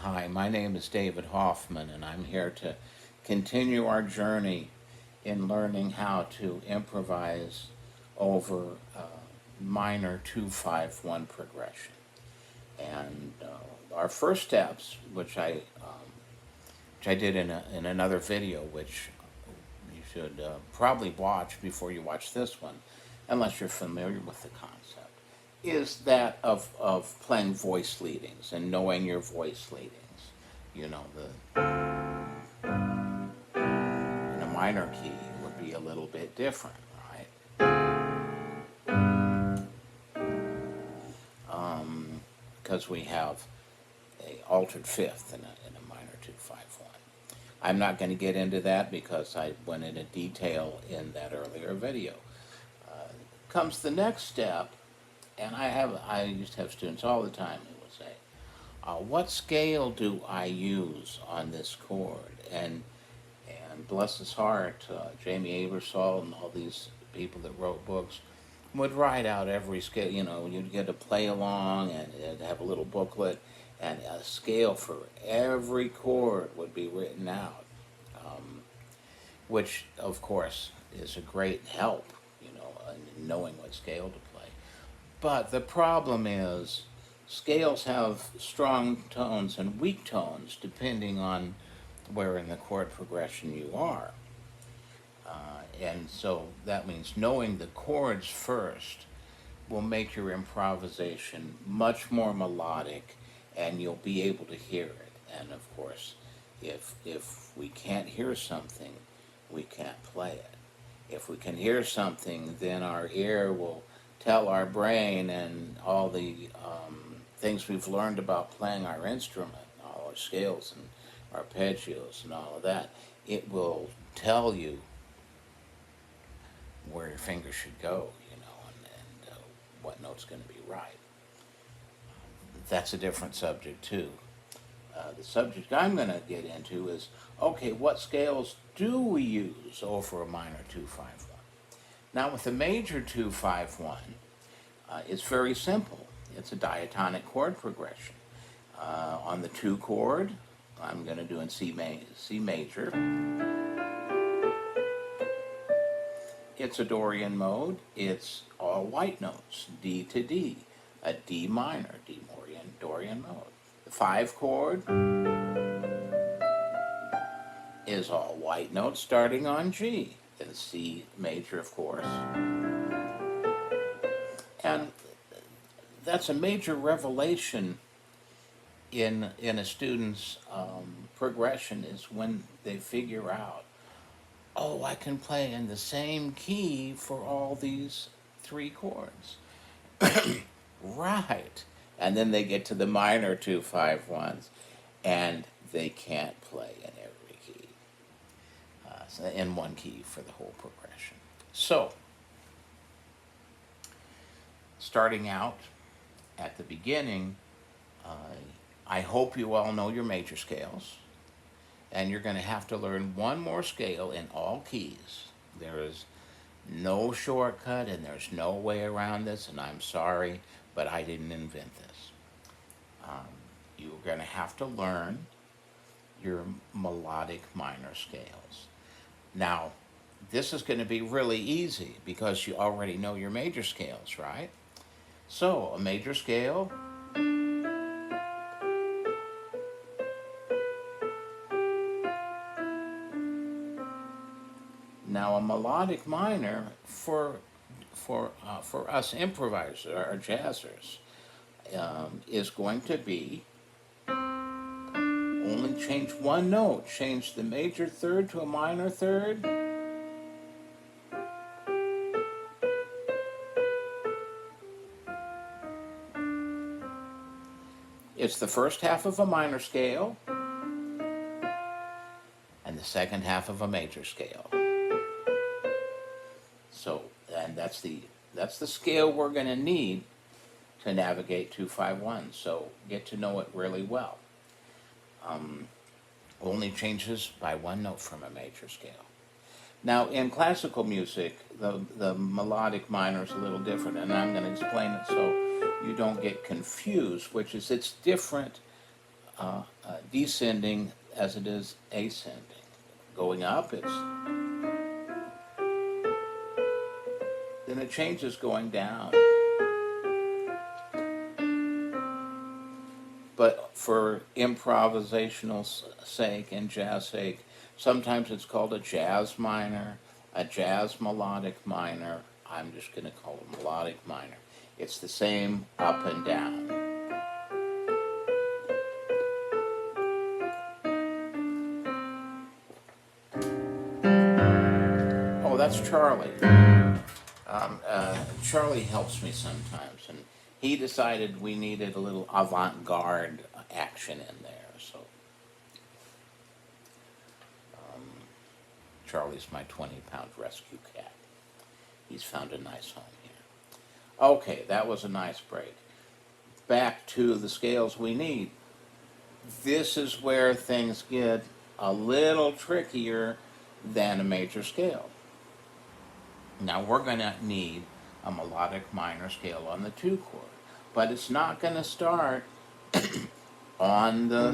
Hi, my name is David Hoffman, and I'm here to continue our journey in learning how to improvise over minor 2-5-1 progression. And our first steps, which I did in another video, which you should probably watch before you watch this one, unless you're familiar with the concept, is that of playing voice leadings and knowing your voice leadings. You know, in a minor key would be a little bit different, right? Because we have a altered fifth in a minor 2-5-1. I'm not going to get into that because I went into detail in that earlier video. Comes the next step, and I used to have students all the time who would say, what scale do I use on this chord? And bless his heart, Jamie Aebersold and all these people that wrote books would write out every scale. You know, you'd get a play along and it'd have a little booklet, and a scale for every chord would be written out, which of course is a great help, you know, in knowing what scale to play. But the problem is scales have strong tones and weak tones depending on where in the chord progression you are. And so that means knowing the chords first will make your improvisation much more melodic, and you'll be able to hear it. And of course, if we can't hear something, we can't play it. If we can hear something, then our ear will tell our brain, and all the things we've learned about playing our instrument, all our scales and arpeggios and all of that, it will tell you where your fingers should go, you know, and what note's going to be right. That's a different subject too. The subject I'm going to get into is, okay, what scales do we use over a minor 2-5-1? Now with a major 2-5-1, it's very simple. It's a diatonic chord progression. On the 2 chord, I'm going to do in C major. It's a Dorian mode. It's all white notes, D to D, a D minor, Dorian mode. The 5 chord is all white notes starting on G, and C major, of course. And that's a major revelation in a student's progression, is when they figure out, oh, I can play in the same key for all these 3 chords. Right. And then they get to the minor 2-5-1s, and they can't play in every key, in one key for the whole progression. So, starting out at the beginning, I hope you all know your major scales, and you're going to have to learn one more scale in all keys. There is no shortcut, and there's no way around this, and I'm sorry, but I didn't invent this. You're going to have to learn your melodic minor scales. Now, this is going to be really easy because you already know your major scales, right? So, a major scale. Now, a melodic minor for us improvisers or jazzers is going to be only change one note. Change the major third to a minor third. It's the first half of a minor scale and the second half of a major scale. So, and that's the scale we're going to need to navigate 2-5-1. So get to know it really well. Only changes by one note from a major scale. Now, in classical music, the melodic minor is a little different, and I'm going to explain it so you don't get confused, which is it's different descending as it is ascending. Going up, then it changes going down. But for improvisational sake and jazz sake, sometimes it's called a jazz minor, a jazz melodic minor. I'm just going to call it melodic minor. It's the same up and down. Oh, that's Charlie. Charlie helps me sometimes, and he decided we needed a little avant-garde action in there. So Charlie's my 20-pound rescue cat. He's found a nice home here. Okay, that was a nice break. Back to the scales we need. This is where things get a little trickier than a major scale. Now we're going to need a melodic minor scale on the 2 chord, but it's not going to start on the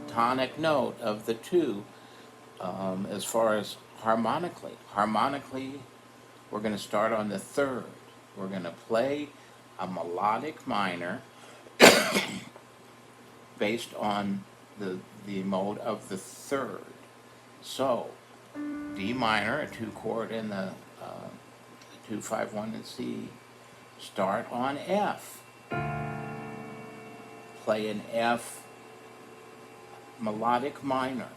tonic note of the 2 as far as harmonically. Harmonically, we're going to start on the 3rd. We're going to play a melodic minor based on the mode of the 3rd. So, D minor, a 2 chord in the 2, 5, 1, and C. Start on F. Play an F melodic minor.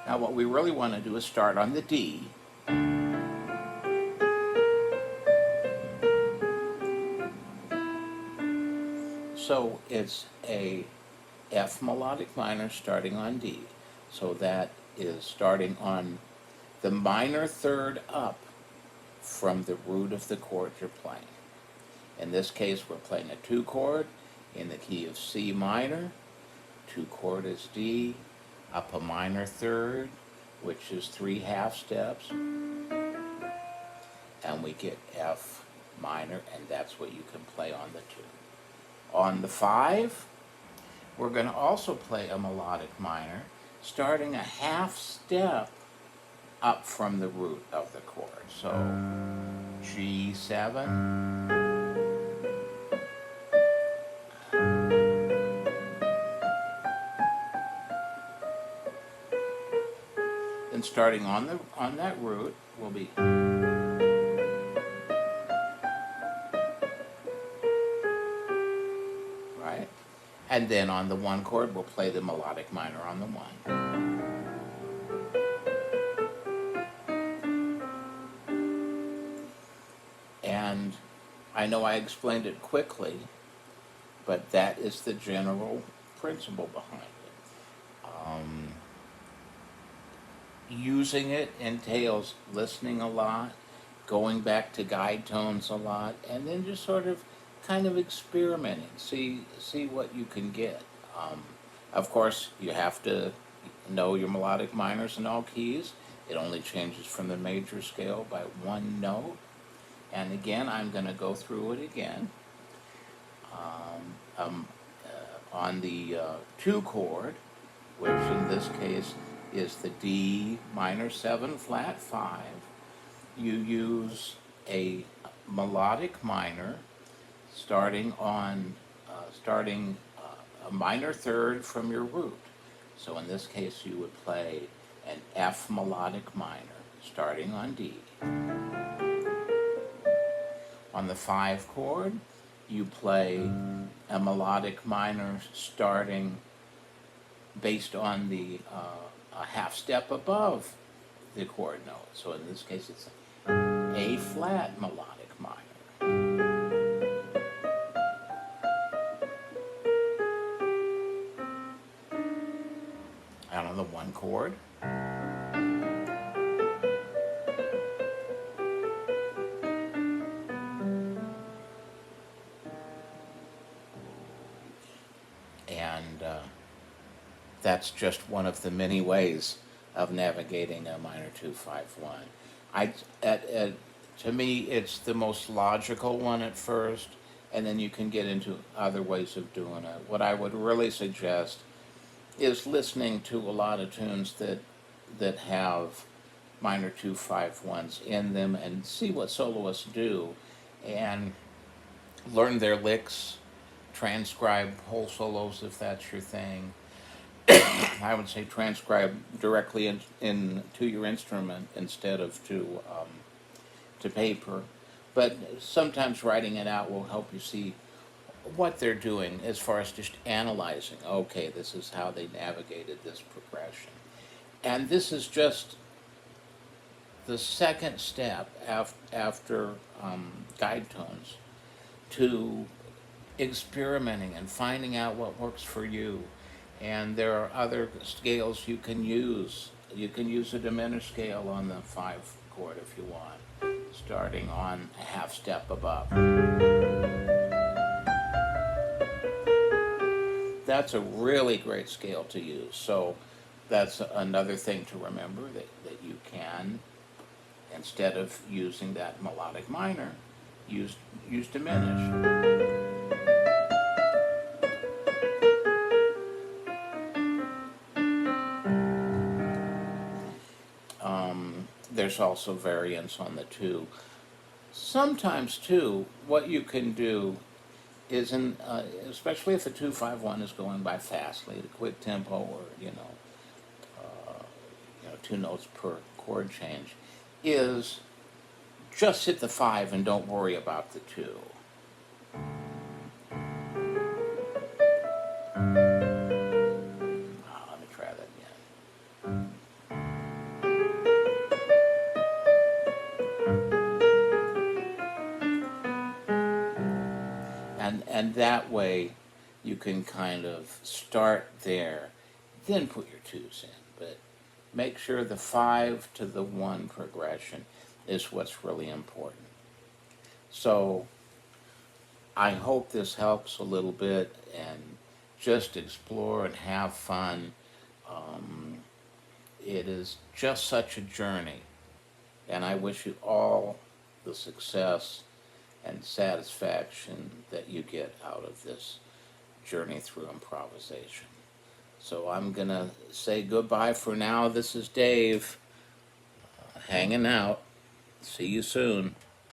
Now what we really want to do is start on the D. So it's a F melodic minor starting on D. So that is starting on the minor 3rd up from the root of the chord you're playing. In this case, we're playing a 2 chord in the key of C minor. 2 chord is D, up a minor 3rd, which is 3 half steps, and we get F minor, and that's what you can play on the 2. On the 5, we're going to also play a melodic minor, starting a half step up from the root of the chord. So G7, and starting on that root will be right, and then on the 1 chord we'll play the melodic minor on the 1. And I know I explained it quickly, but that is the general principle behind it. Using it entails listening a lot, going back to guide tones a lot, and then just sort of kind of experimenting, see what you can get. Of course, you have to know your melodic minors in all keys. It only changes from the major scale by 1 note. And again, I'm going to go through it again. On the 2 chord, which in this case is the D minor 7 flat 5, you use a melodic minor starting a minor 3rd from your root. So in this case, you would play an F melodic minor starting on D. On the 5 chord, you play a melodic minor starting based on the a half step above the chord note. So in this case, it's A flat melodic minor. And on the 1 chord, and that's just one of the many ways of navigating a minor 2-5-1. To me, it's the most logical one at first. and then you can get into other ways of doing it. What I would really suggest is listening to a lot of tunes that have minor 2-5-1s in them, and see what soloists do, and learn their licks, transcribe whole solos if that's your thing. I would say transcribe directly to your instrument instead of to paper. But sometimes writing it out will help you see what they're doing as far as just analyzing. Okay, this is how they navigated this progression. And this is just the second step after guide tones to experimenting and finding out what works for you. And there are other scales you can use. You can use a diminished scale on the 5 chord if you want, starting on a half step above. That's a really great scale to use. So that's another thing to remember, that you can, instead of using that melodic minor, use diminished. There's also variants on the 2. Sometimes too, what you can do is, especially if the 2-5-1 is going by fastly, at a quick tempo, or uh, 2 notes per chord change, is just hit the 5 and don't worry about the 2. Let me try that again. And that way you can kind of start there, then put your 2s in. But make sure the 5 to the 1 progression is what's really important. So I hope this helps a little bit, and just explore and have fun. It is just such a journey, and I wish you all the success and satisfaction that you get out of this journey through improvisation. So I'm going to say goodbye for now. This is Dave, hanging out. See you soon.